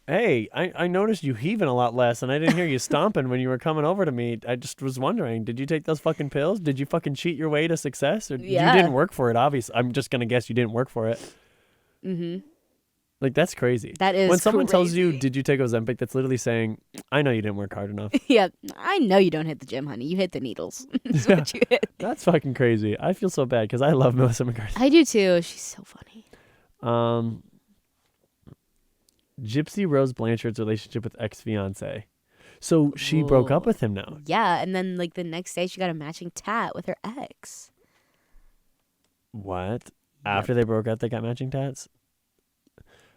Hey, I noticed you heaving a lot less, and I didn't hear you stomping when you were coming over to me. I just was wondering, did you take those fucking pills? Did you fucking cheat your way to success? Or Yeah. You didn't work for it, obviously. I'm just going to guess you didn't work for it. Mm-hmm. Like, that's crazy. That is when someone tells you, crazy. did you take Ozempic, that's literally saying, I know you didn't work hard enough. Yeah, I know you don't hit the gym, honey. You hit the needles. That's Yeah. what you hit. That's fucking crazy. I feel so bad because I love Melissa McCarthy. I do too. She's so funny. Gypsy Rose Blanchard's relationship with ex-fiance. So she broke up with him now. Yeah, and then like the next day she got a matching tat with her ex. What? After they broke up, they got matching tats?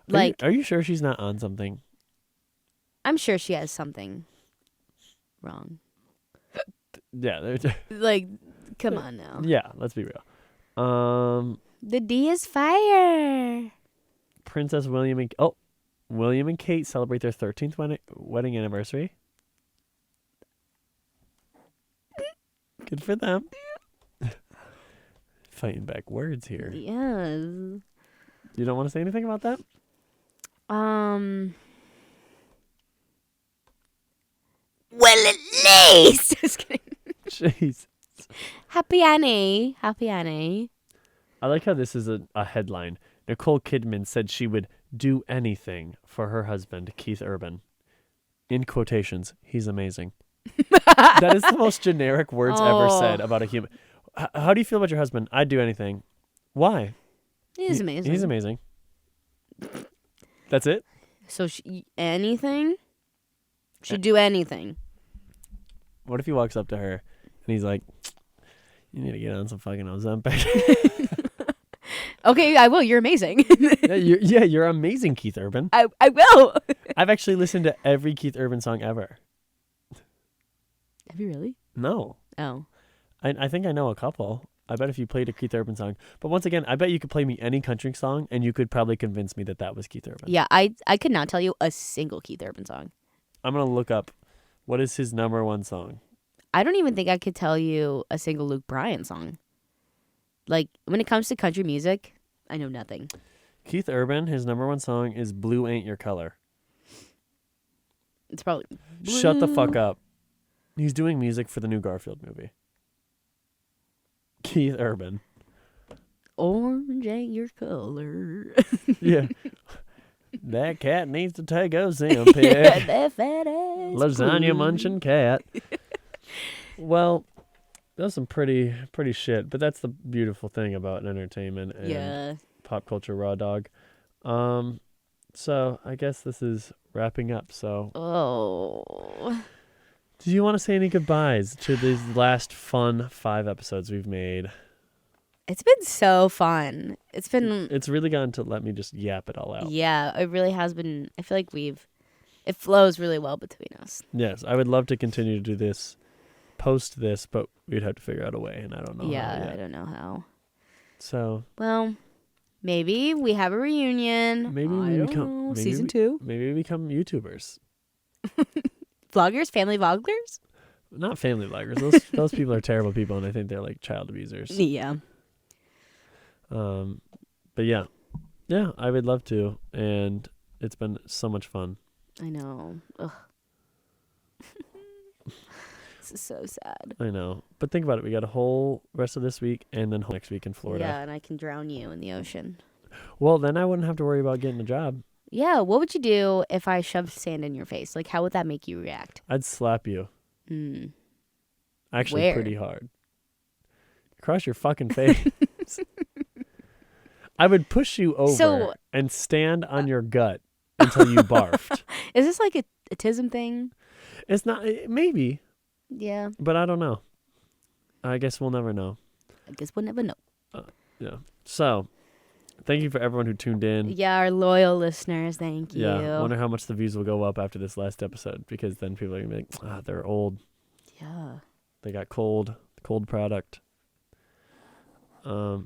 Like, are you sure she's not on something? I'm sure she has something wrong. Yeah. Like, come on now. Yeah, let's be real. The D is fire. Princess William and Kate celebrate their 13th wedding anniversary. Good for them. Fighting back words here. Yes. You don't want to say anything about that? Well, at least. Just kidding. Jeez. Happy Annie. Happy Annie. I like how this is a headline. Nicole Kidman said she would do anything for her husband, Keith Urban. In quotations, he's amazing. That is the most generic words ever said about a human. How do you feel about your husband? I'd do anything. Why? He's amazing. He's amazing. That's it? So anything? She'd do anything. What if he walks up to her and he's like, you need to get on some fucking Ozempic? Okay, I will. You're amazing. You're amazing, Keith Urban. I will. I've actually listened to every Keith Urban song ever. Have you really? No. Oh. I think I know a couple. I bet if you played a Keith Urban song. But once again, I bet you could play me any country song and you could probably convince me that that was Keith Urban. Yeah, I could not tell you a single Keith Urban song. I'm going to look up what is his number one song. I don't even think I could tell you a single Luke Bryan song. Like, when it comes to country music, I know nothing. Keith Urban, his number one song is Blue Ain't Your Color. It's probably... Shut the fuck up. He's doing music for the new Garfield movie. Keith Urban. Orange ain't your color. Yeah. That cat needs to take Ozempic. That fat ass. Lasagna munching cat. Well, that's some pretty shit, but that's the beautiful thing about entertainment and pop culture raw dog. So I guess this is wrapping up. So do you want to say any goodbyes to these last fun 5 episodes we've made? It's been so fun. It's really gotten to let me just yap it all out. Yeah, it really has been. I feel like it flows really well between us. Yes, I would love to continue to do this, post this, but we'd have to figure out a way, and I don't know how Yeah, yet. I don't know how. So Well, maybe we have a reunion. maybe I we don't become know. Season 2. Maybe we become YouTubers, Vloggers, family vloggers. not family vloggers. Those people are terrible people, and I think they're like child abusers. Yeah. But yeah, I would love to, and it's been so much fun. I know. Ugh. This is so sad. I know, but think about it. We got a whole rest of this week, and then next week in Florida. Yeah, and I can drown you in the ocean. Well, then I wouldn't have to worry about getting a job. Yeah, what would you do if I shoved sand in your face? Like, how would that make you react? I'd slap you. Actually, Where? pretty hard. Across your fucking face. I would push you over and stand on your gut until you barfed. Is this like a autism thing? It's not. Maybe. Yeah. But I don't know. I guess we'll never know. I guess we'll never know. Yeah. So, thank you for everyone who tuned in. Yeah, our loyal listeners, thank you. Yeah. I wonder how much the views will go up after this last episode, because then people are going to be like, they're old. Yeah. They got cold product. But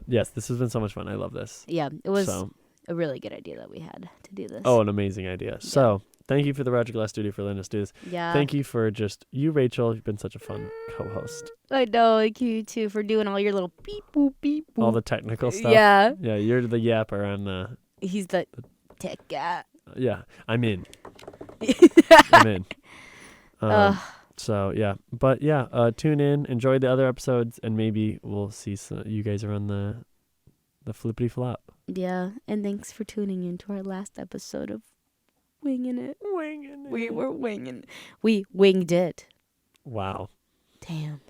yes, this has been so much fun. I love this. Yeah, it was a really good idea that we had to do this. Oh, an amazing idea. Yeah. So, thank you for the Roger Glass Studio for letting us do this. Yeah. Thank you for you, Rachel. You've been such a fun co-host. I know, thank you too for doing all your little beep boop beep boop. All the technical stuff. Yeah. Yeah, you're the yapper on He's the tech guy. Yeah, I'm in. I'm in. So yeah, but yeah, tune in, enjoy the other episodes, and maybe we'll see you guys around the flippity flop. Yeah, and thanks for tuning in to our last episode of Wingin' It. Wingin' it. We were winging. We winged it. Wow. Damn.